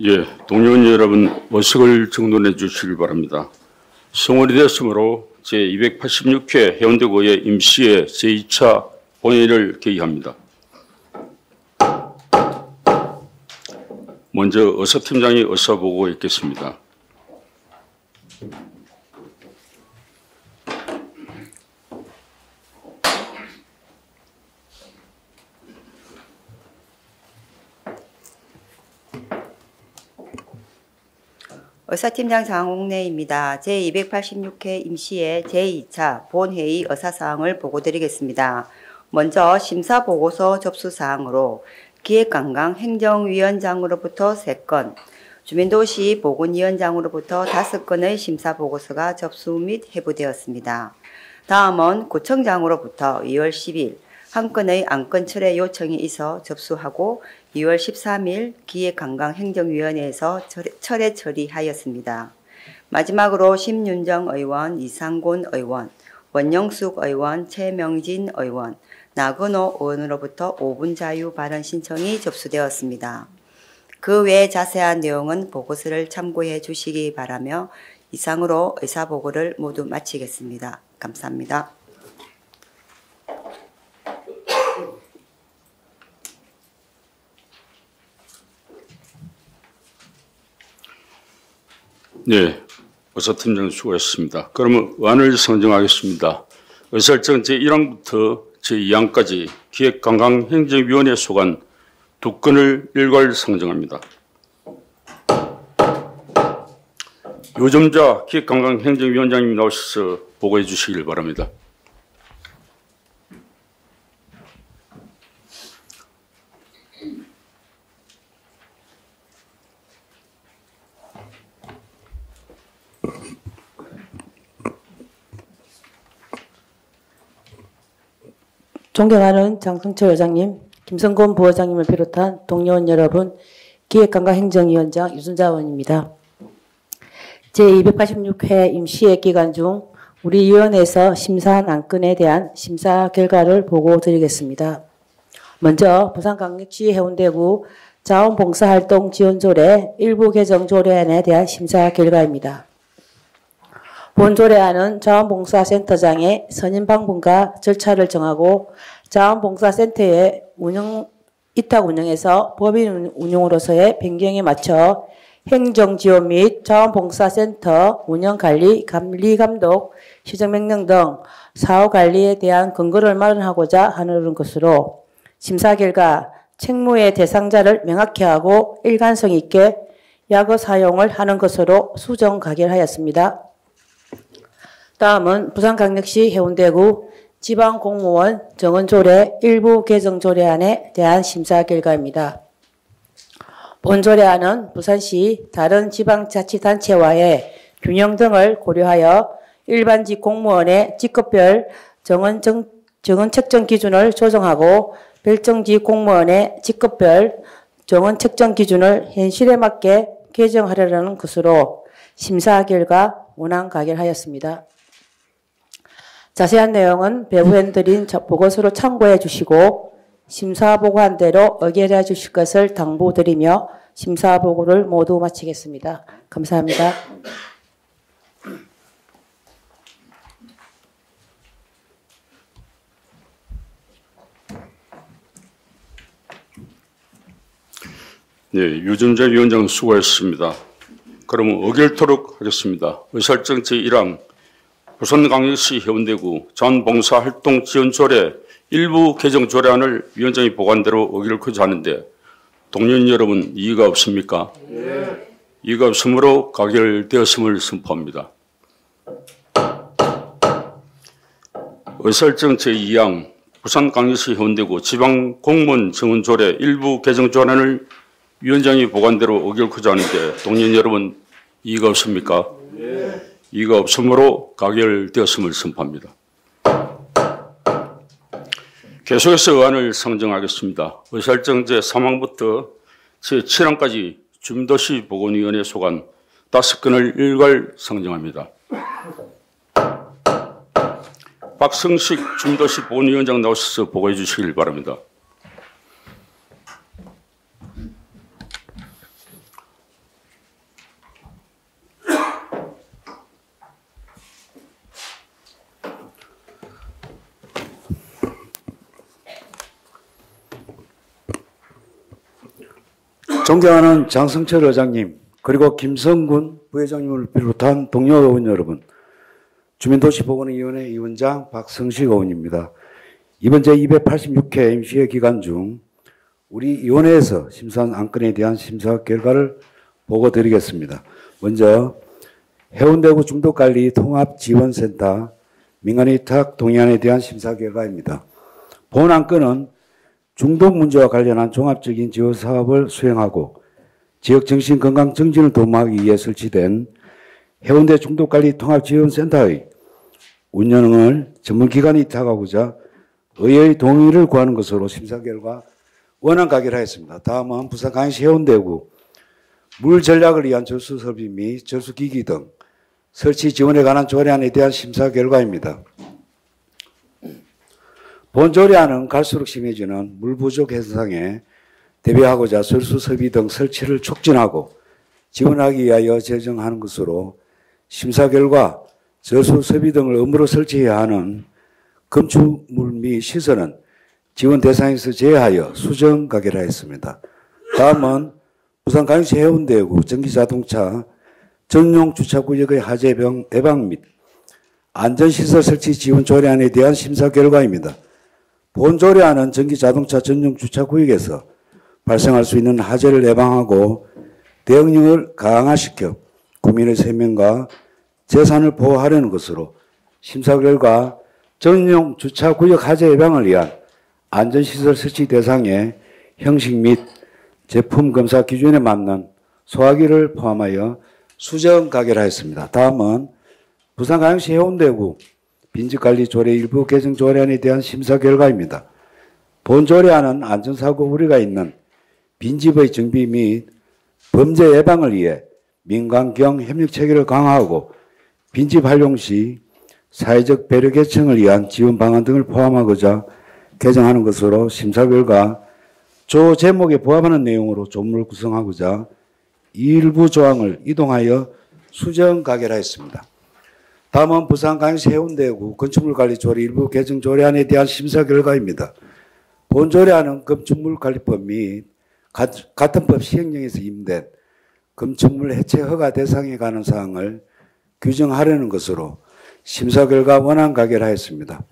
예, 동료원 여러분 의석을 정돈해 주시기 바랍니다. 성원이 되었으므로 제286회 해운대구의 임시회 제2차 본회의를 개의합니다. 먼저 의사팀장이 의사보고 있겠습니다. 의사팀장 장홍래입니다. 제286회 임시회 제2차 본회의 의사사항을 보고드리겠습니다. 먼저 심사보고서 접수사항으로 기획관광행정위원장으로부터 3건, 주민도시보건위원장으로부터 5건의 심사보고서가 접수 및 해부되었습니다. 다음은 구청장으로부터 2월 10일 1건의 안건 철회 요청이 있어 접수하고 2월 13일 기획관광행정위원회에서 철회 처리하였습니다. 마지막으로 심윤정 의원, 이상곤 의원, 원영숙 의원, 최명진 의원, 나건호 의원으로부터 5분 자유 발언 신청이 접수되었습니다. 그 외 자세한 내용은 보고서를 참고해 주시기 바라며 이상으로 의사보고를 모두 마치겠습니다. 감사합니다. 네, 의사팀장 수고하셨습니다. 그러면 의안을 선정하겠습니다. 의사일정 제1항부터 제2항까지 기획관광행정위원회 소관 2건을 일괄 상정합니다. 요점자 기획관광행정위원장님 나오셔서 보고해 주시길 바랍니다. 존경하는 장성철 의장님, 김성곤 부의장님을 비롯한 동료원 여러분, 기획관광행정위원장 유순자 의원입니다. 제286회 임시회 기간 중 우리 위원회에서 심사한 안건에 대한 심사 결과를 보고드리겠습니다. 먼저 부산광역시 해운대구 자원봉사활동 지원조례 일부 개정 조례안에 대한 심사 결과입니다. 본 조례안은 자원봉사센터장의 선임 방법과 절차를 정하고 자원봉사센터의 위탁 운영에서 법인 운영으로서의 변경에 맞춰 행정지원 및 자원봉사센터 운영관리, 감독, 시정명령 등 사후관리에 대한 근거를 마련하고자 하는 것으로 심사 결과 책무의 대상자를 명확히 하고 일관성 있게 약의 사용을 하는 것으로 수정 가결하였습니다. 다음은 부산광역시 해운대구 지방공무원 정원조례 일부 개정 조례안에 대한 심사 결과입니다. 본 조례안은 부산시 다른 지방자치단체와의 균형 등을 고려하여 일반직 공무원의 직급별 정원 책정 기준을 조정하고 별정직 공무원의 직급별 정원 책정 기준을 현실에 맞게 개정하려는 것으로 심사 결과 원안 가결하였습니다. 자세한 내용은 배부해 드린 보고서로 참고해 주시고 심사 보고한 대로 의결해 주실 것을 당부드리며 심사 보고를 모두 마치겠습니다. 감사합니다. 네, 유전자 위원장 수고하셨습니다. 그러면 의결토록 하겠습니다. 의사일정 제1항 부산광역시 해운대구 자원봉사활동지원조례 일부 개정 조례안을 위원장이 보고한 대로 의결코자 하는데 동료인 여러분 이의가 없습니까? 네. 이의가 없으므로 가결되었음을 선포합니다. 의사일정 제2항 부산광역시 해운대구 지방공무원 정원조례 일부 개정 조례안을 위원장이 보고한 대로 의결코자 하는데 동료인 여러분 이의가 없습니까? 네. 이의가 없으므로 가결되었음을 선포합니다. 계속해서 의안을 상정하겠습니다. 의사일정 제3항부터 제7항까지 주민도시보건위원회 소관 5건을 일괄 상정합니다. 박성식 주민도시보건위원장 나오셔서 보고해 주시길 바랍니다. 존경하는 장성철 의장님, 그리고 김성군 부회장님을 비롯한 동료 의원 여러분, 주민도시보건위원회 위원장 박성식 의원입니다. 이번 제286회 임시회 기간 중 우리 위원회에서 심사한 안건에 대한 심사 결과를 보고 드리겠습니다. 먼저 해운대구 중독관리 통합지원센터 민간위탁 동의안에 대한 심사 결과입니다. 본 안건은 중독 문제와 관련한 종합적인 지원 사업을 수행하고 지역 정신건강 증진을 도모하기 위해 설치된 해운대 중독관리 통합지원센터의 운영을 전문기관이 위탁하고자 의회의 동의를 구하는 것으로 심사 결과 원안 가결하였습니다. 다음은 부산광역시 해운대구 물 전략을 위한 절수 설비 및 절수기기 등 설치 지원에 관한 조례안에 대한 심사 결과입니다. 본 조례안은 갈수록 심해지는 물 부족 현상에 대비하고자 절수 설비 등 설치를 촉진하고 지원하기 위하여 제정하는 것으로 심사 결과 절수 설비 등을 의무로 설치해야 하는 건축물 및 시설은 지원 대상에서 제외하여 수정 가결하였습니다. 다음은 부산광역시 해운대구 전기자동차 전용 주차구역의 화재 예방 및 안전시설 설치 지원 조례안에 대한 심사 결과입니다. 본 조례안은 전기자동차 전용 주차구역에서 발생할 수 있는 화재를 예방하고 대응력을 강화시켜 국민의 생명과 재산을 보호하려는 것으로 심사 결과 전용 주차구역 화재 예방을 위한 안전시설 설치 대상의 형식 및 제품 검사 기준에 맞는 소화기를 포함하여 수정 가결하였습니다. 다음은 부산광역시 해운대구 빈집관리조례 일부 개정 조례안에 대한 심사 결과입니다. 본 조례안은 안전사고 우려가 있는 빈집의 정비 및 범죄 예방을 위해 민관경 협력체계를 강화하고 빈집 활용 시 사회적 배려 계층을 위한 지원 방안 등을 포함하고자 개정하는 것으로 심사 결과 조 제목에 부합하는 내용으로 조문을 구성하고자 일부 조항을 이동하여 수정 가결하였습니다. 다음은 부산광역시 해운대구 건축물관리조례 일부 개정 조례안에 대한 심사 결과입니다. 본 조례안은 건축물관리법 및 같은 법 시행령에서 임된 건축물 해체 허가 대상에 관한 사항을 규정하려는 것으로 심사 결과 원안 가결하였습니다.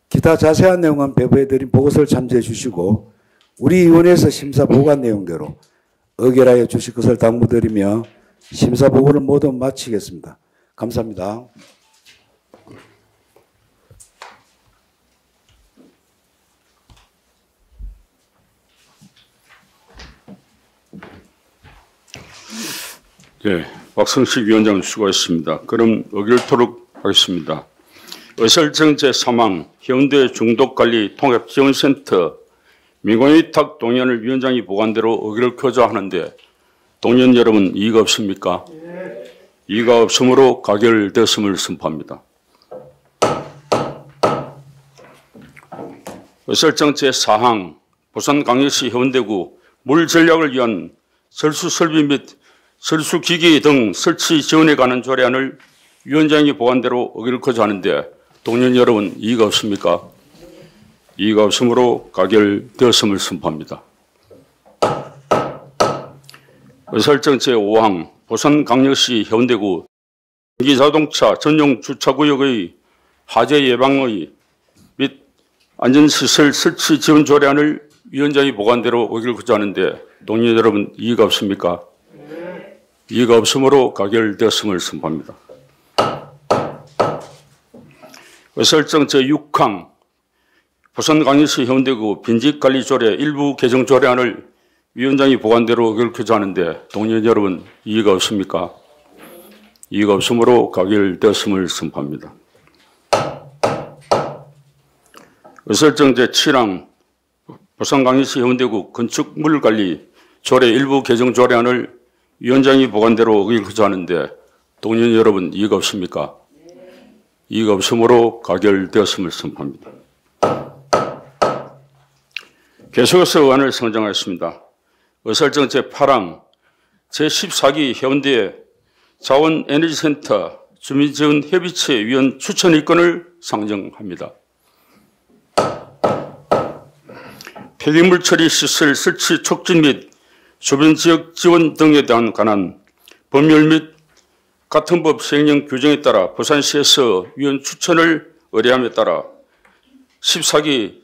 기타 자세한 내용은 배부해드린 보고서를 참조해 주시고 우리 위원회에서 심사 보고한 내용대로 의결하여 주실 것을 당부드리며 심사 보고를 모두 마치겠습니다. 감사합니다. 네, 박성식 위원장 수고하셨습니다. 그럼 의결토록 하겠습니다. 의설정 제3항 해운대 중독관리 통합지원센터 민관위탁 동의안을 위원장이 보관대로 의결을 거부하는데 동의원 여러분 이의가 없습니까? 네. 이의가 없으므로 가결되었음을 선포합니다. 의설정 제4항 부산광역시 해운대구 물 전략을 위한 절수설비 및 절수기기 등 설치 지원에 관한 조례안을 위원장이 보관대로 의결을 거부하는데 동의원 여러분 이의가 없습니까? 이의가 없으므로 가결되었음을 선포합니다. 의설정 제5항 부산광역시 해운대구 전기자동차 전용 주차구역의 화재 예방의 및 안전시설 설치 지원 조례안을 위원장이 보관대로 의결을 거부하는데 동의원 여러분 이의가 없습니까? 이의가 없으므로 가결되었음을 선포합니다. 의설정 제6항 부산광역시 해운대구 빈집관리조례 일부 개정 조례안을 위원장이 보관대로 의결을 거부하는데 동의원 여러분 이의가 없습니까? 이의가 없으므로 가결되었음을 선포합니다. 의설정 제7항 부산광역시 해운대구 건축물관리 조례 일부 개정 조례안을 위원장이 보관대로 의결을 거부하는데 동의원 여러분 이의가 없습니까? 이의가 없으므로 가결되었음을 선포합니다. 계속해서 의안을 선정하였습니다. 의설정 제8항 제14기 해운대 자원에너지센터 주민지원협의체 위원 추천 일건을 상정합니다. 폐기물 처리 시설 설치 촉진 및 주변 지역 지원 등에 대한 관한 법률 및 같은 법 시행령 규정에 따라 부산시에서 위원 추천을 의뢰함에 따라 14기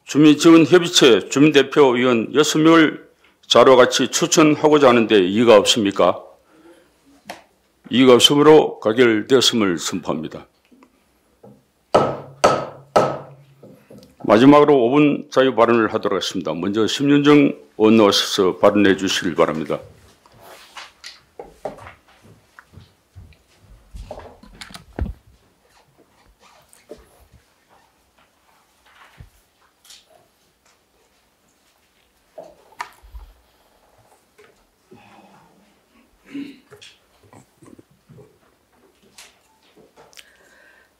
주민지원협의체 주민대표위원 6명을 자료와 같이 추천하고자 하는데 이의가 없습니까? 이의가 없으므로 가결되었음을 선포합니다. 마지막으로 5분 자유 발언을 하도록 하겠습니다. 먼저 심윤정 의원 나와서 발언해 주시길 바랍니다.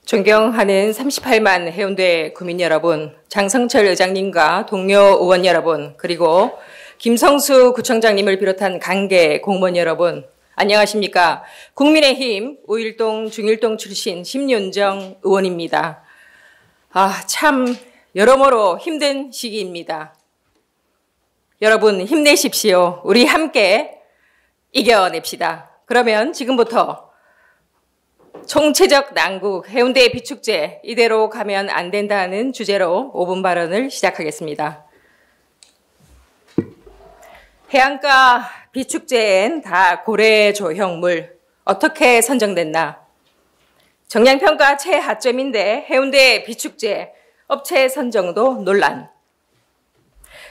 존경하는 38만 해운대 구민 여러분, 장성철 의장님과 동료 의원 여러분, 그리고 김성수 구청장님을 비롯한 관계 공무원 여러분, 안녕하십니까? 국민의힘 우일동 중일동 출신 심윤정 의원입니다. 참 여러모로 힘든 시기입니다. 여러분 힘내십시오. 우리 함께 이겨냅시다. 그러면 지금부터 총체적 난국 해운대 비축제 이대로 가면 안 된다는 주제로 5분 발언을 시작하겠습니다. 해안가 비축제엔 다 고래조형물 어떻게 선정됐나? 정량평가 최하점인데 해운대 비축제 업체 선정도 논란.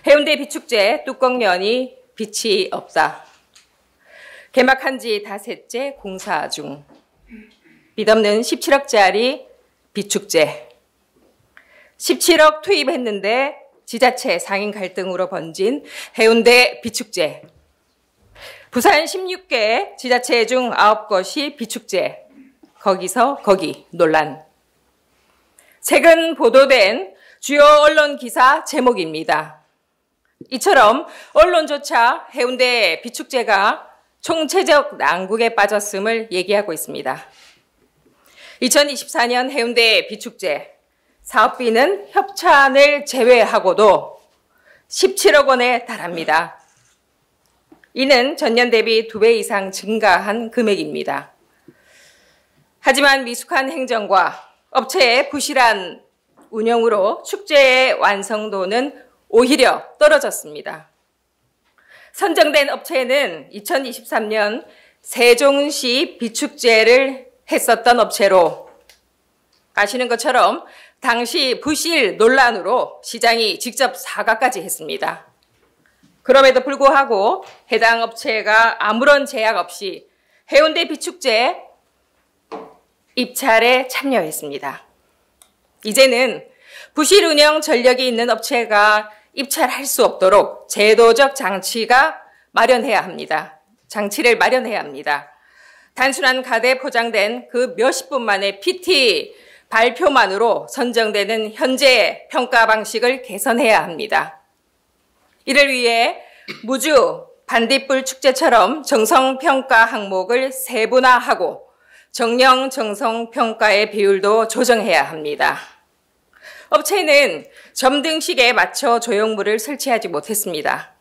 해운대 비축제 뚜껑면이 빛이 없다. 개막한 지 닷새째 공사 중. 빚없는 17억짜리 비축제. 17억 투입했는데 지자체 상인 갈등으로 번진 해운대 비축제. 부산 16개 지자체 중 9곳이 비축제. 거기서 거기 논란. 최근 보도된 주요 언론 기사 제목입니다. 이처럼 언론조차 해운대 비축제가 총체적 난국에 빠졌음을 얘기하고 있습니다. 2024년 해운대 비축제 사업비는 협찬을 제외하고도 17억 원에 달합니다. 이는 전년 대비 2배 이상 증가한 금액입니다. 하지만 미숙한 행정과 업체의 부실한 운영으로 축제의 완성도는 오히려 떨어졌습니다. 선정된 업체는 2023년 세종시 비축제를 했었던 업체로 아시는 것처럼 당시 부실 논란으로 시장이 직접 사과까지 했습니다. 그럼에도 불구하고 해당 업체가 아무런 제약 없이 해운대 비축제 입찰에 참여했습니다. 이제는 부실 운영 전력이 있는 업체가 입찰할 수 없도록 제도적 장치를 마련해야 합니다. 단순한 가대에 포장된 그 몇십 분 만의 PT 발표만으로 선정되는 현재 평가 방식을 개선해야 합니다. 이를 위해 무주 반딧불 축제처럼 정성평가 항목을 세분화하고 정령 정성평가의 비율도 조정해야 합니다. 업체는 점등식에 맞춰 조형물을 설치하지 못했습니다.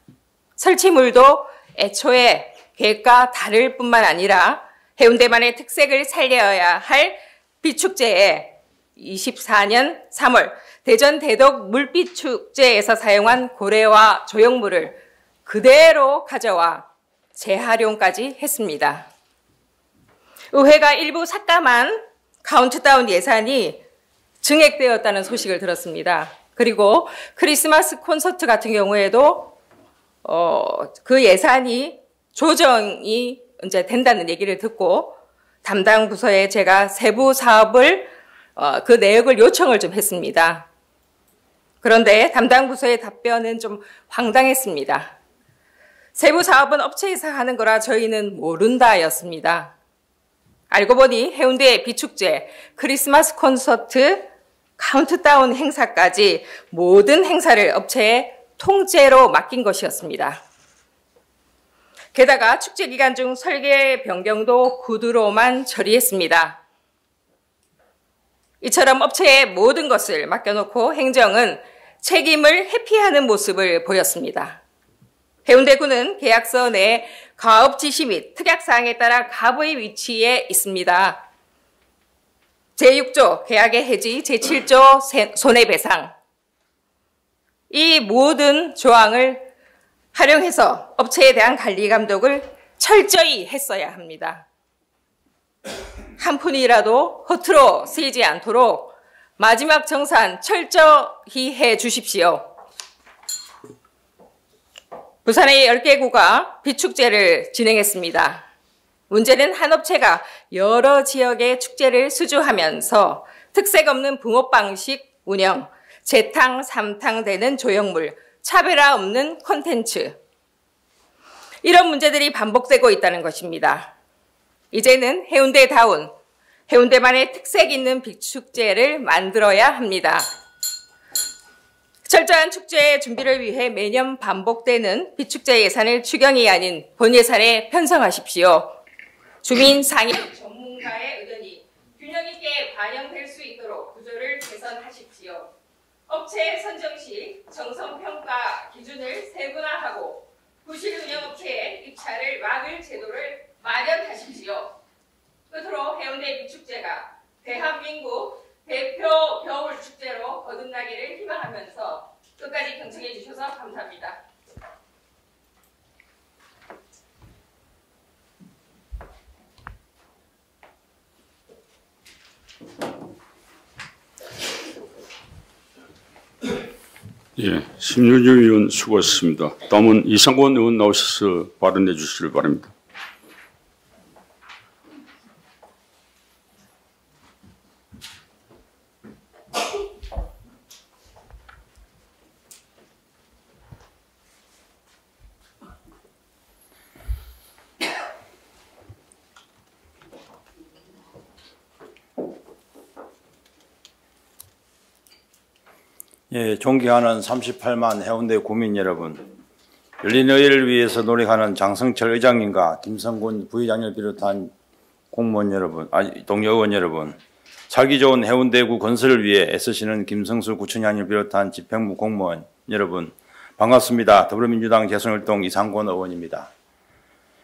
설치물도 애초에 계획과 다를 뿐만 아니라 해운대만의 특색을 살려야 할 비축제에 24년 3월 대전 대덕 물비축제에서 사용한 고래와 조형물을 그대로 가져와 재활용까지 했습니다. 의회가 일부 삭감한 카운트다운 예산이 증액되었다는 소식을 들었습니다. 그리고 크리스마스 콘서트 같은 경우에도 그 예산이 조정이 이제 된다는 얘기를 듣고 담당 부서에 제가 세부 사업을 그 내역을 요청을 좀 했습니다. 그런데 담당 부서의 답변은 좀 황당했습니다. 세부 사업은 업체에서 하는 거라 저희는 모른다였습니다. 알고 보니 해운대 비축제, 크리스마스 콘서트, 카운트다운 행사까지 모든 행사를 업체에 통째로 맡긴 것이었습니다. 게다가 축제 기간 중 설계 변경도 구두로만 처리했습니다. 이처럼 업체의 모든 것을 맡겨놓고 행정은 책임을 회피하는 모습을 보였습니다. 해운대구는 계약서 내 가업 지시 및 특약사항에 따라 갑의 위치에 있습니다. 제6조 계약의 해지, 제7조 손해배상. 이 모든 조항을 활용해서 업체에 대한 관리 감독을 철저히 했어야 합니다. 한 푼이라도 허투루 쓰이지 않도록 마지막 정산 철저히 해 주십시오. 부산의 10개 구가 비축제를 진행했습니다. 문제는 한 업체가 여러 지역의 축제를 수주하면서 특색 없는 붕업 방식 운영, 재탕, 삼탕되는 조형물, 차별화 없는 콘텐츠. 이런 문제들이 반복되고 있다는 것입니다. 이제는 해운대다운, 해운대만의 특색 있는 비축제를 만들어야 합니다. 철저한 축제 준비를 위해 매년 반복되는 비축제 예산을 추경이 아닌 본 예산에 편성하십시오. 주민, 상인, 전문가의 의견이 균형 있게 반영될 수 있도록 구조를 개선하십시오. 업체 선정 시 정성평가 기준을 세분화하고 부실 운영업체의 입찰을 막을 제도를 마련하십시오. 끝으로 해운대 비축제가 대한민국 대표 겨울축제로 거듭나기를 희망하면서 끝까지 경청해 주셔서 감사합니다. 예, 심윤정 의원 수고하셨습니다. 다음은 이상권 의원 나오셔서 발언해 주시길 바랍니다. 예, 존경하는 38만 해운대 구민 여러분, 열린 의회를 위해서 노력하는 장성철 의장님과 김성군 부의장을 비롯한 공무원 여러분, 동료 의원 여러분, 살기 좋은 해운대구 건설을 위해 애쓰시는 김성수 구청장을 비롯한 집행부 공무원 여러분, 반갑습니다. 더불어민주당 재선활동 이상권 의원입니다.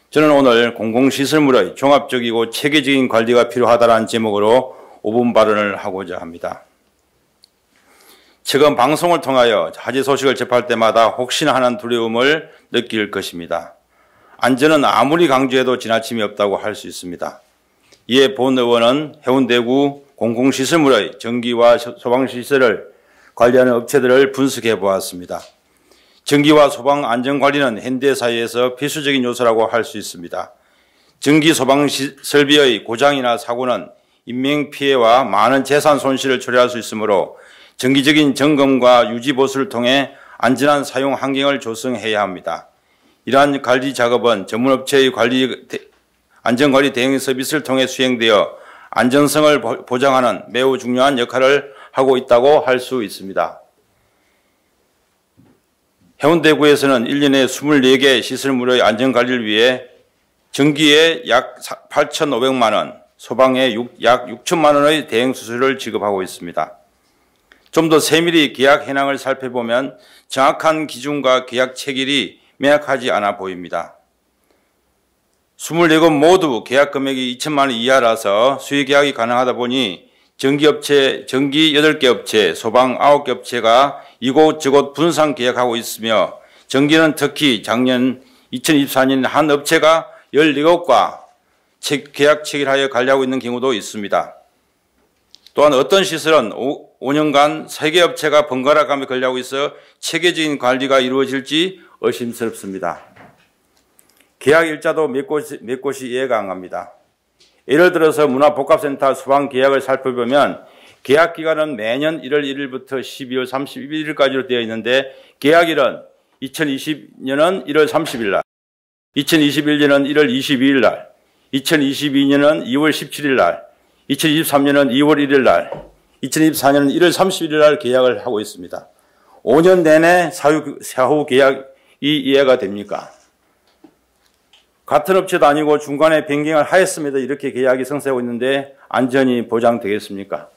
저는 오늘 공공시설물의 종합적이고 체계적인 관리가 필요하다는 제목으로 5분 발언을 하고자 합니다. 최근 방송을 통하여 화재 소식을 접할 때마다 혹시나 하는 두려움을 느낄 것입니다. 안전은 아무리 강조해도 지나침이 없다고 할 수 있습니다. 이에 본 의원은 해운대구 공공시설물의 전기와 소방시설을 관리하는 업체들을 분석해 보았습니다. 전기와 소방 안전관리는 현대사회에서 필수적인 요소라고 할 수 있습니다. 전기 소방 설비의 고장이나 사고는 인명피해와 많은 재산 손실을 초래할 수 있으므로 정기적인 점검과 유지 보수를 통해 안전한 사용 환경을 조성해야 합니다. 이러한 관리 작업은 전문업체의 안전관리 대응 서비스를 통해 수행되어 안전성을 보장하는 매우 중요한 역할을 하고 있다고 할 수 있습니다. 해운대구에서는 1년에 24개 시설물의 안전관리를 위해 전기에 약 8,500만 원, 소방에 약 6천만 원의 대행수수료를 지급하고 있습니다. 좀 더 세밀히 계약 현황을 살펴보면 정확한 기준과 계약 체결이 명확하지 않아 보입니다. 24곳 모두 계약 금액이 2천만 원 이하라서 수의 계약이 가능하다 보니 전기 8개 업체, 소방 9개 업체가 이곳저곳 분산 계약하고 있으며 전기는 특히 작년 2024년 한 업체가 14곳과 계약 체결하여 관리하고 있는 경우도 있습니다. 또한 어떤 시설은 5년간 3개 업체가 번갈아 가며 관리하고 있어 체계적인 관리가 이루어질지 의심스럽습니다. 계약 일자도 몇 곳이 이해가 안 갑니다. 예를 들어서 문화복합센터 소방 계약을 살펴보면 계약 기간은 매년 1월 1일부터 12월 31일까지로 되어 있는데 계약일은 2020년은 1월 30일 날, 2021년은 1월 22일 날, 2022년은 2월 17일 날, 2023년은 2월 1일 날, 2024년은 1월 31일 날 계약을 하고 있습니다. 5년 내내 사후 계약이 이해가 됩니까? 같은 업체도 아니고 중간에 변경을 하였습니다. 이렇게 계약이 성사하고 있는데 안전이 보장되겠습니까?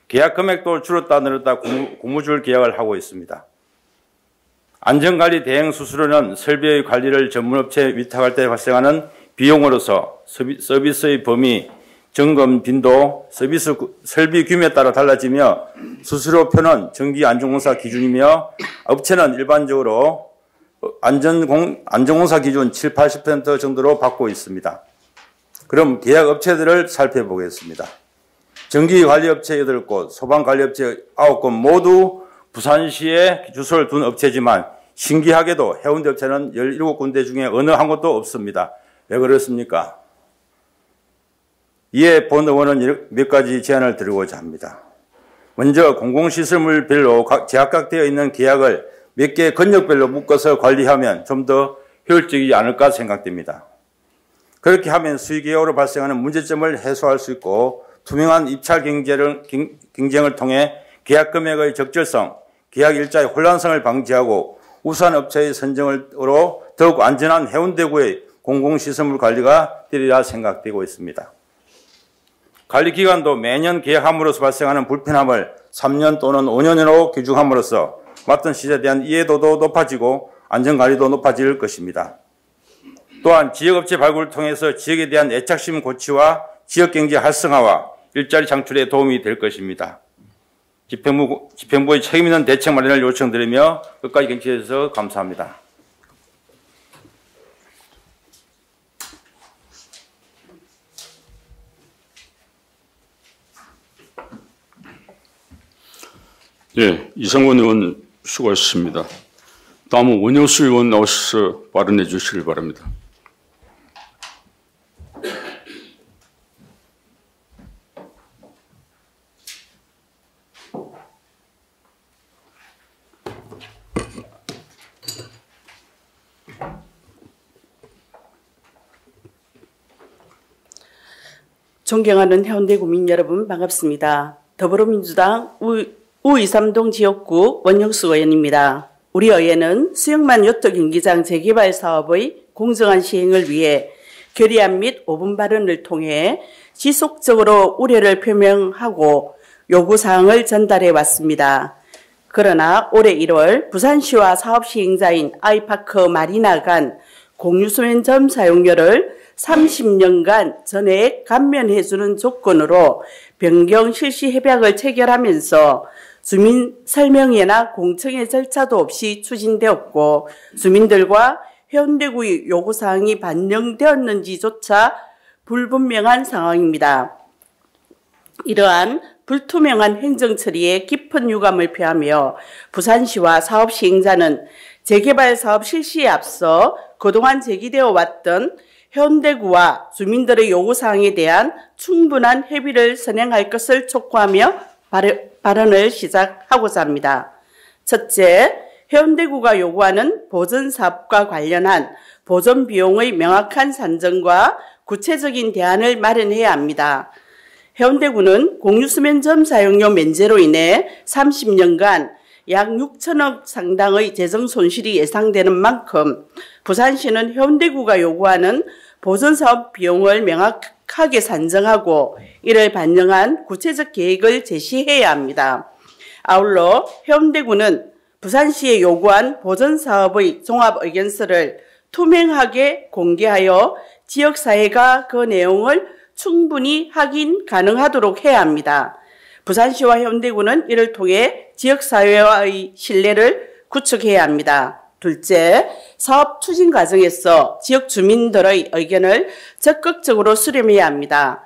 계약 금액도 줄었다 늘었다 고무줄 계약을 하고 있습니다. 안전관리 대행 수수료는 설비의 관리를 전문업체에 위탁할 때 발생하는 비용으로서 서비스의 범위, 점검 빈도, 설비 규모에 따라 달라지며 수수료표는 전기안전공사 기준이며 업체는 일반적으로 안전공사 기준 7, 80% 정도로 받고 있습니다. 그럼 계약 업체들을 살펴보겠습니다. 전기관리업체 8곳, 소방관리업체 9곳 모두 부산시에 주소를 둔 업체지만 신기하게도 해운대 업체는 17군데 중에 어느 한 곳도 없습니다. 왜 그렇습니까? 이에 본 의원은 몇 가지 제안을 드리고자 합니다. 먼저 공공시설물별로 제각각 되어 있는 계약을 몇 개 건역별로 묶어서 관리하면 좀 더 효율적이지 않을까 생각됩니다. 그렇게 하면 수의계약으로 발생하는 문제점을 해소할 수 있고 투명한 입찰 경쟁을 통해 계약 금액의 적절성, 계약 일자의 혼란성을 방지하고 우수한 업체의 선정으로 더욱 안전한 해운대구의 공공시설물 관리가 되리라 생각되고 있습니다. 관리기간도 매년 계약함으로써 발생하는 불편함을 3년 또는 5년으로 규정함으로써 맡은 시제에 대한 이해도도 높아지고 안전관리도 높아질 것입니다. 또한 지역업체 발굴을 통해서 지역에 대한 애착심 고취와 지역경제 활성화와 일자리 창출에 도움이 될 것입니다. 집행부의 책임있는 대책 마련을 요청드리며 끝까지 경청해 주셔서 감사합니다. 예, 이상원 의원 수고하셨습니다. 다음은 원효수 의원 나오셔서 발언해 주시길 바랍니다. 존경하는 해운대 구민 여러분 반갑습니다. 더불어민주당 우이삼동 지역구 원영수 의원입니다. 우리 의회는 수영만 요트 경기장 재개발 사업의 공정한 시행을 위해 결의안 및 5분 발언을 통해 지속적으로 우려를 표명하고 요구사항을 전달해 왔습니다. 그러나 올해 1월 부산시와 사업 시행자인 아이파크 마리나 간 공유수면점 사용료를 30년간 전액 감면해주는 조건으로 변경 실시 협약을 체결하면서 주민 설명회나 공청회 절차도 없이 추진되었고 주민들과 해운대구의 요구사항이 반영되었는지조차 불분명한 상황입니다. 이러한 불투명한 행정처리에 깊은 유감을 표하며 부산시와 사업 시행자는 재개발 사업 실시에 앞서 그동안 제기되어 왔던 해운대구와 주민들의 요구사항에 대한 충분한 협의를 선행할 것을 촉구하며 발언을 시작하고자 합니다. 첫째, 해운대구가 요구하는 보전사업과 관련한 보전비용의 명확한 산정과 구체적인 대안을 마련해야 합니다. 해운대구는 공유수면점 사용료 면제로 인해 30년간 약 6천억 상당의 재정 손실이 예상되는 만큼 부산시는 해운대구가 요구하는 보전사업 비용을 명확하게 산정하고 이를 반영한 구체적 계획을 제시해야 합니다. 아울러 해운대구는 부산시에 요구한 보전사업의 종합의견서를 투명하게 공개하여 지역사회가 그 내용을 충분히 확인 가능하도록 해야 합니다. 부산시와 해운대구는 이를 통해 지역사회와의 신뢰를 구축해야 합니다. 둘째, 사업 추진 과정에서 지역 주민들의 의견을 적극적으로 수렴해야 합니다.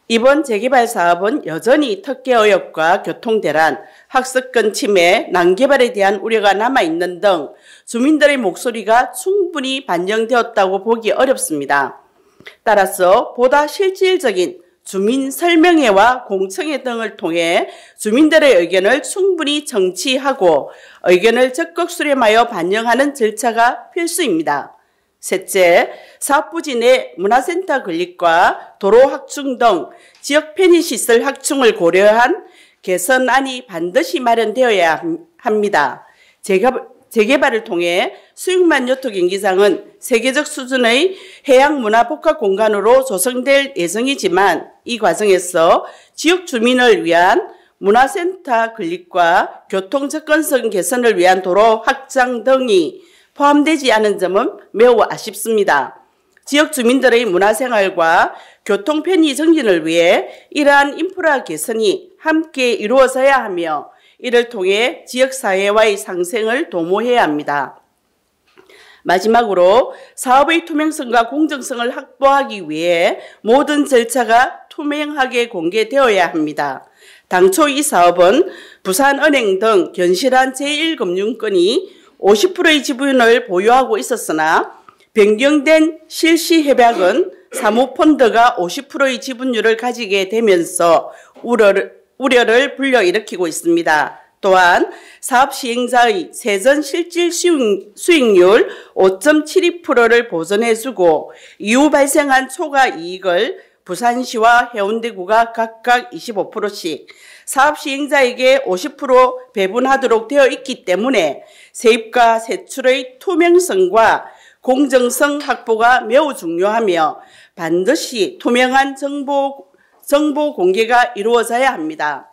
이번 재개발 사업은 여전히 특혜 의혹과 교통대란, 학습권 침해, 난개발에 대한 우려가 남아있는 등 주민들의 목소리가 충분히 반영되었다고 보기 어렵습니다. 따라서 보다 실질적인 주민 설명회와 공청회 등을 통해 주민들의 의견을 충분히 정치하고 의견을 적극 수렴하여 반영하는 절차가 필수입니다. 셋째, 사업부지 내 문화센터 건립과 도로 확충 등 지역 편의시설 확충을 고려한 개선안이 반드시 마련되어야 합니다. 재개발을 통해 수육만 요트 경기장은 세계적 수준의 해양문화복합공간으로 조성될 예정이지만 이 과정에서 지역 주민을 위한 문화센터 건립과 교통 접근성 개선을 위한 도로 확장 등이 포함되지 않은 점은 매우 아쉽습니다. 지역 주민들의 문화생활과 교통 편의 증진을 위해 이러한 인프라 개선이 함께 이루어져야 하며 이를 통해 지역사회와의 상생을 도모해야 합니다. 마지막으로 사업의 투명성과 공정성을 확보하기 위해 모든 절차가 투명하게 공개되어야 합니다. 당초 이 사업은 부산은행 등 견실한 제1금융권이 50%의 지분을 보유하고 있었으나 변경된 실시 협약은 사모펀드가 50%의 지분율을 가지게 되면서 우려를 불러일으키고 있습니다. 또한 사업 시행자의 세전 실질 수익률 5.72%를 보전해주고 이후 발생한 초과 이익을 부산시와 해운대구가 각각 25%씩 사업 시행자에게 50% 배분하도록 되어 있기 때문에 세입과 세출의 투명성과 공정성 확보가 매우 중요하며 반드시 투명한 정보 공개가 이루어져야 합니다.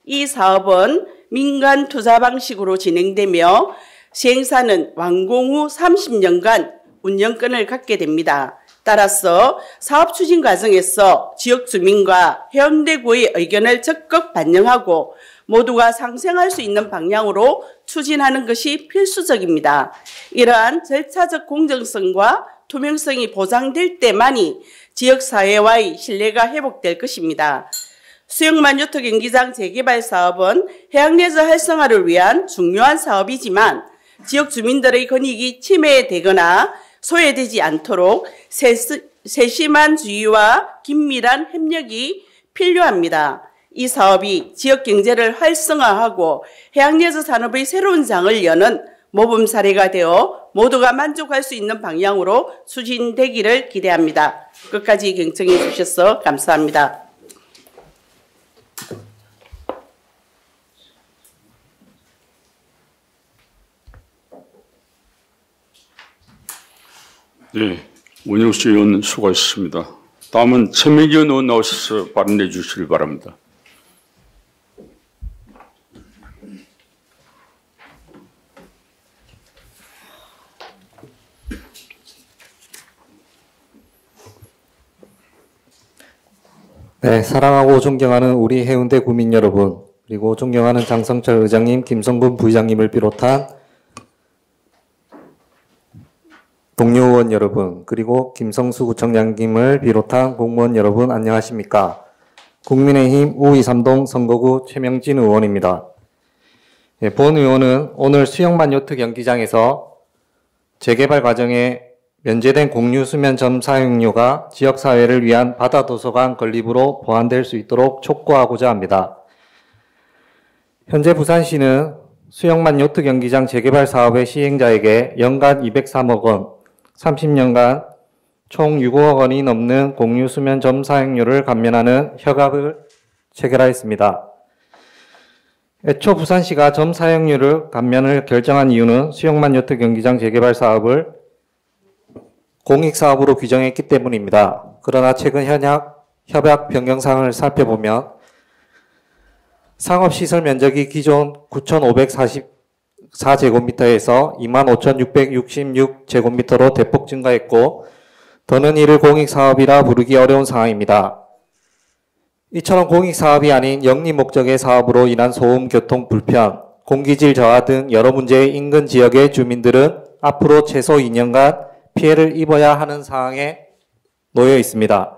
이 사업은 민간 투자 방식으로 진행되며 시행사는 완공 후 30년간 운영권을 갖게 됩니다. 따라서 사업 추진 과정에서 지역 주민과 해운대구의 의견을 적극 반영하고 모두가 상생할 수 있는 방향으로 추진하는 것이 필수적입니다. 이러한 절차적 공정성과 투명성이 보장될 때만이 지역사회와의 신뢰가 회복될 것입니다. 수영만 요트 경기장 재개발 사업은 해양레저 활성화를 위한 중요한 사업이지만 지역 주민들의 권익이 침해되거나 소외되지 않도록 세심한 주의와 긴밀한 협력이 필요합니다. 이 사업이 지역 경제를 활성화하고 해양레저 산업의 새로운 장을 여는 모범 사례가 되어 모두가 만족할 수 있는 방향으로 추진되기를 기대합니다. 끝까지 경청해 주셔서 감사합니다. 네, 원영수 의원 수고하셨습니다. 다음은 최민기 의원 나오셔서 발언해 주시기 바랍니다. 네, 사랑하고 존경하는 우리 해운대 구민 여러분, 그리고 존경하는 장성철 의장님, 김성근 부의장님을 비롯한 동료 의원 여러분, 그리고 김성수 구청장님을 비롯한 공무원 여러분, 안녕하십니까? 국민의힘 우이삼동 선거구 최명진 의원입니다. 네, 본 의원은 오늘 수영만 요트 경기장에서 재개발 과정에 면제된 공유 수면 점 사용료가 지역사회를 위한 바다도서관 건립으로 보완될 수 있도록 촉구하고자 합니다. 현재 부산시는 수영만 요트 경기장 재개발 사업의 시행자에게 연간 203억 원, 30년간 총 6억 원이 넘는 공유 수면 점 사용료를 감면하는 협약을 체결하였습니다. 애초 부산시가 점 사용료를 감면을 결정한 이유는 수영만 요트 경기장 재개발 사업을 공익사업으로 규정했기 때문입니다. 그러나 최근 협약 변경사항을 살펴보면 상업시설 면적이 기존 9,544제곱미터에서 25,666제곱미터로 대폭 증가했고 더는 이를 공익사업이라 부르기 어려운 상황입니다. 이처럼 공익사업이 아닌 영리 목적의 사업으로 인한 소음, 교통 불편, 공기질 저하 등 여러 문제의 인근 지역의 주민들은 앞으로 최소 2년간 피해를 입어야 하는 상황에 놓여 있습니다.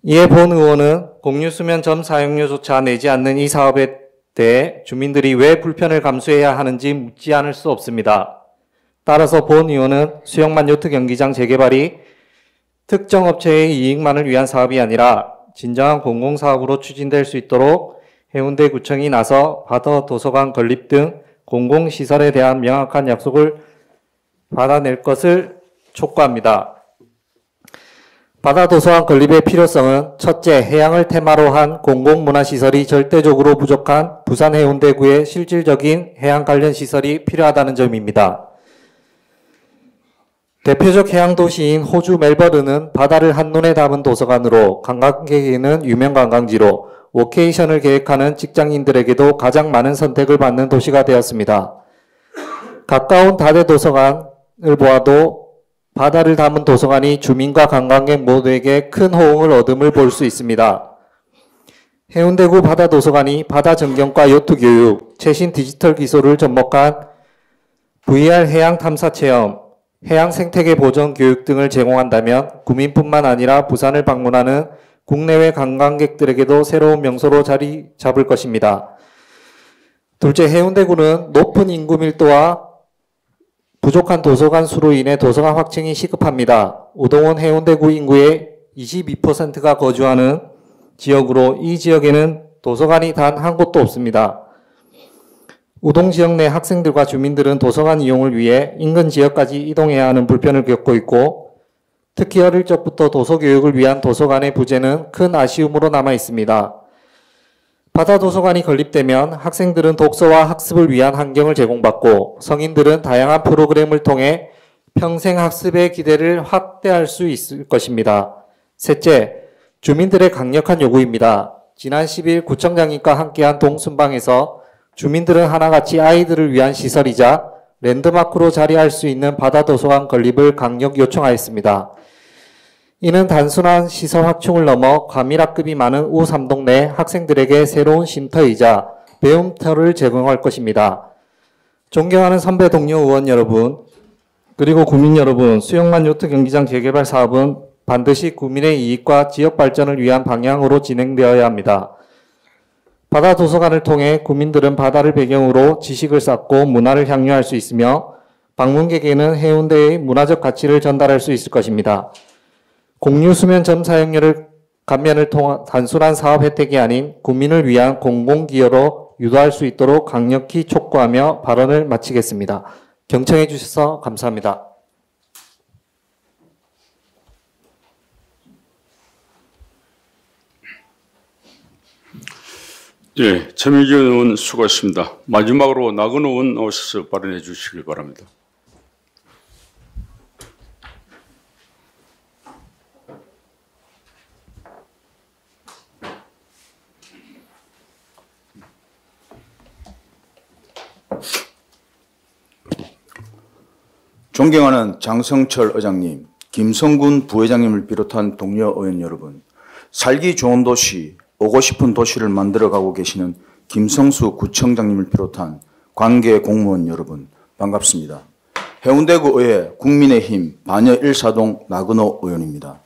이에 본 의원은 공유수면 점 사용료조차 내지 않는 이 사업에 대해 주민들이 왜 불편을 감수해야 하는지 묻지 않을 수 없습니다. 따라서 본 의원은 수영만 요트 경기장 재개발이 특정 업체의 이익만을 위한 사업이 아니라 진정한 공공사업으로 추진될 수 있도록 해운대구청이 나서 바다도서관 건립 등 공공시설에 대한 명확한 약속을 받아낼 것을 촉구합니다. 바다도서관 건립의 필요성은 첫째, 해양을 테마로 한 공공문화시설이 절대적으로 부족한 부산 해운대구의 실질적인 해양 관련 시설이 필요하다는 점입니다. 대표적 해양도시인 호주 멜버른은 바다를 한눈에 담은 도서관으로 관광객에게는 유명 관광지로 워케이션을 계획하는 직장인들에게도 가장 많은 선택을 받는 도시가 되었습니다. 가까운 다대도서관을 보아도 바다를 담은 도서관이 주민과 관광객 모두에게 큰 호응을 얻음을 볼 수 있습니다. 해운대구 바다도서관이 바다 전경과 요트 교육, 최신 디지털 기술을 접목한 VR 해양 탐사 체험, 해양 생태계 보전 교육 등을 제공한다면 구민뿐만 아니라 부산을 방문하는 국내외 관광객들에게도 새로운 명소로 자리 잡을 것입니다. 둘째, 해운대구는 높은 인구 밀도와 부족한 도서관 수로 인해 도서관 확충이 시급합니다. 우동원 해운대구 인구의 22%가 거주하는 지역으로 이 지역에는 도서관이 단 한 곳도 없습니다. 우동 지역 내 학생들과 주민들은 도서관 이용을 위해 인근 지역까지 이동해야 하는 불편을 겪고 있고 특히 어릴 적부터 도서 교육을 위한 도서관의 부재는 큰 아쉬움으로 남아 있습니다. 바다 도서관이 건립되면 학생들은 독서와 학습을 위한 환경을 제공받고 성인들은 다양한 프로그램을 통해 평생 학습의 기대를 확대할 수 있을 것입니다. 셋째, 주민들의 강력한 요구입니다. 지난 10일 구청장님과 함께한 동순방에서 주민들은 하나같이 아이들을 위한 시설이자 랜드마크로 자리할 수 있는 바다도서관 건립을 강력 요청하였습니다. 이는 단순한 시설 확충을 넘어 과밀학급이 많은 우3동 내 학생들에게 새로운 쉼터이자 배움터를 제공할 것입니다. 존경하는 선배 동료 의원 여러분, 그리고 구민 여러분, 수영만 요트 경기장 재개발 사업은 반드시 구민의 이익과 지역 발전을 위한 방향으로 진행되어야 합니다. 바다 도서관을 통해 구민들은 바다를 배경으로 지식을 쌓고 문화를 향유할 수 있으며 방문객에게는 해운대의 문화적 가치를 전달할 수 있을 것입니다. 공유 수면 점 사용료를 감면을 통한 단순한 사업 혜택이 아닌 국민을 위한 공공기여로 유도할 수 있도록 강력히 촉구하며 발언을 마치겠습니다. 경청해 주셔서 감사합니다. 예, 최민경 의원 수고했습니다. 마지막으로 나건호 의원 오셔서 발언해 주시길 바랍니다. 존경하는 장성철 의장님, 김성군 부회장님을 비롯한 동료 의원 여러분, 살기 좋은 도시, 오고 싶은 도시를 만들어가고 계시는 김성수 구청장님을 비롯한 관계 공무원 여러분, 반갑습니다. 해운대구 의회 국민의힘 반여 1사동 나건호 의원입니다.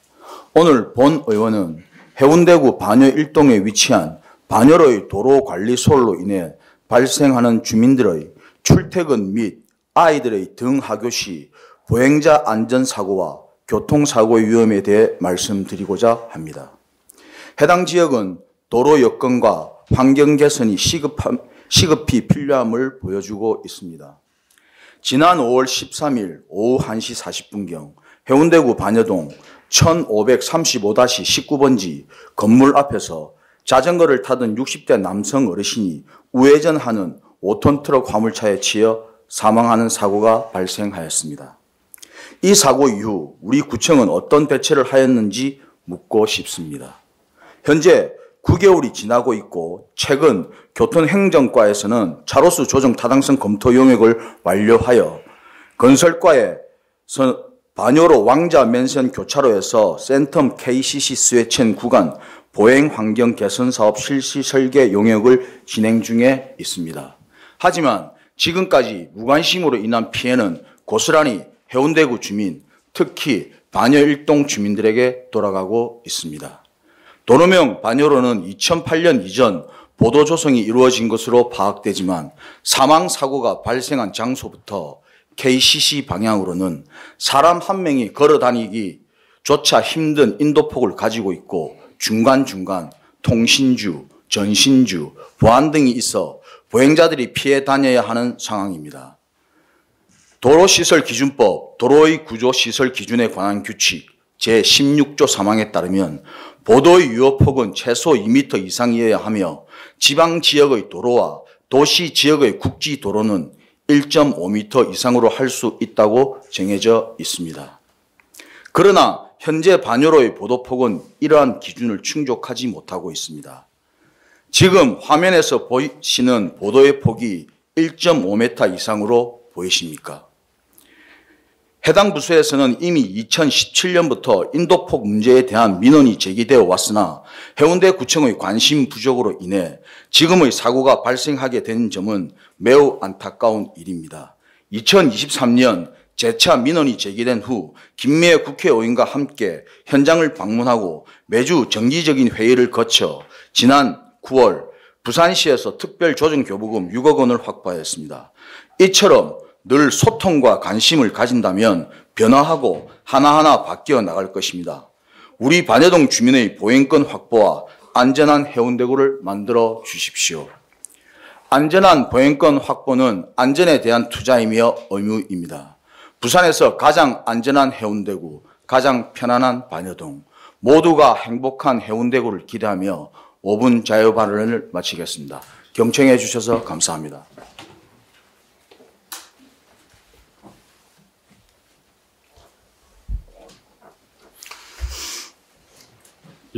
오늘 본 의원은 해운대구 반여 1동에 위치한 반여로의 도로관리소홀로 인해 발생하는 주민들의 출퇴근 및 아이들의 등하교 시 보행자 안전사고와 교통사고의 위험에 대해 말씀드리고자 합니다. 해당 지역은 도로 여건과 환경 개선이 시급히 필요함을 보여주고 있습니다. 지난 5월 13일 오후 1시 40분경 해운대구 반여동 1535-19번지 건물 앞에서 자전거를 타던 60대 남성 어르신이 우회전하는 5톤 트럭 화물차에 치여 사망하는 사고가 발생하였습니다. 이 사고 이후 우리 구청은 어떤 대처를 하였는지 묻고 싶습니다. 현재 9개월이 지나고 있고 최근 교통행정과에서는 차로수 조정 타당성 검토 용역을 완료하여 건설과에서 반여로 왕자 맨션 교차로에서 센텀 KCC 스웨첸 구간 보행 환경 개선 사업 실시 설계 용역을 진행 중에 있습니다. 하지만 지금까지 무관심으로 인한 피해는 고스란히 해운대구 주민, 특히 반여 1동 주민들에게 돌아가고 있습니다. 도로명 반여로는 2008년 이전 보도 조성이 이루어진 것으로 파악되지만 사망 사고가 발생한 장소부터 KCC 방향으로는 사람 한 명이 걸어 다니기조차 힘든 인도폭을 가지고 있고 중간중간 통신주, 전신주, 보안 등이 있어 보행자들이 피해 다녀야 하는 상황입니다. 도로시설기준법, 도로의 구조시설 기준에 관한 규칙 제16조 3항에 따르면 보도의 유효폭은 최소 2m 이상이어야 하며 지방지역의 도로와 도시지역의 국지도로는 1.5m 이상으로 할 수 있다고 정해져 있습니다. 그러나 현재 반여로의 보도폭은 이러한 기준을 충족하지 못하고 있습니다. 지금 화면에서 보이시는 보도의 폭이 1.5m 이상으로 보이십니까? 해당 부서에서는 이미 2017년부터 인도폭 문제에 대한 민원이 제기되어 왔으나 해운대구청의 관심 부족으로 인해 지금의 사고가 발생하게 된 점은 매우 안타까운 일입니다. 2023년 재차 민원이 제기된 후 김미애 국회의원과 함께 현장을 방문하고 매주 정기적인 회의를 거쳐 지난 9월 부산시에서 특별조정교부금 6억 원을 확보하였습니다. 이처럼 늘 소통과 관심을 가진다면 변화하고 하나하나 바뀌어 나갈 것입니다. 우리 반해동 주민의 보행권 확보와 안전한 해운대구를 만들어 주십시오. 안전한 보행권 확보는 안전에 대한 투자이며 의무입니다. 부산에서 가장 안전한 해운대구, 가장 편안한 반해동, 모두가 행복한 해운대구를 기대하며 5분 자유 발언을 마치겠습니다. 경청해 주셔서 감사합니다.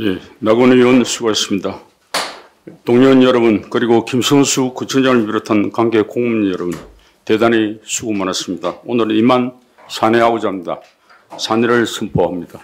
예, 나건 의원 수고하셨습니다. 동료원 여러분, 그리고 김성수 구청장을 비롯한 관계 공무원 여러분, 대단히 수고 많았습니다. 오늘은 이만 산회하고자 합니다. 산회를 선포합니다.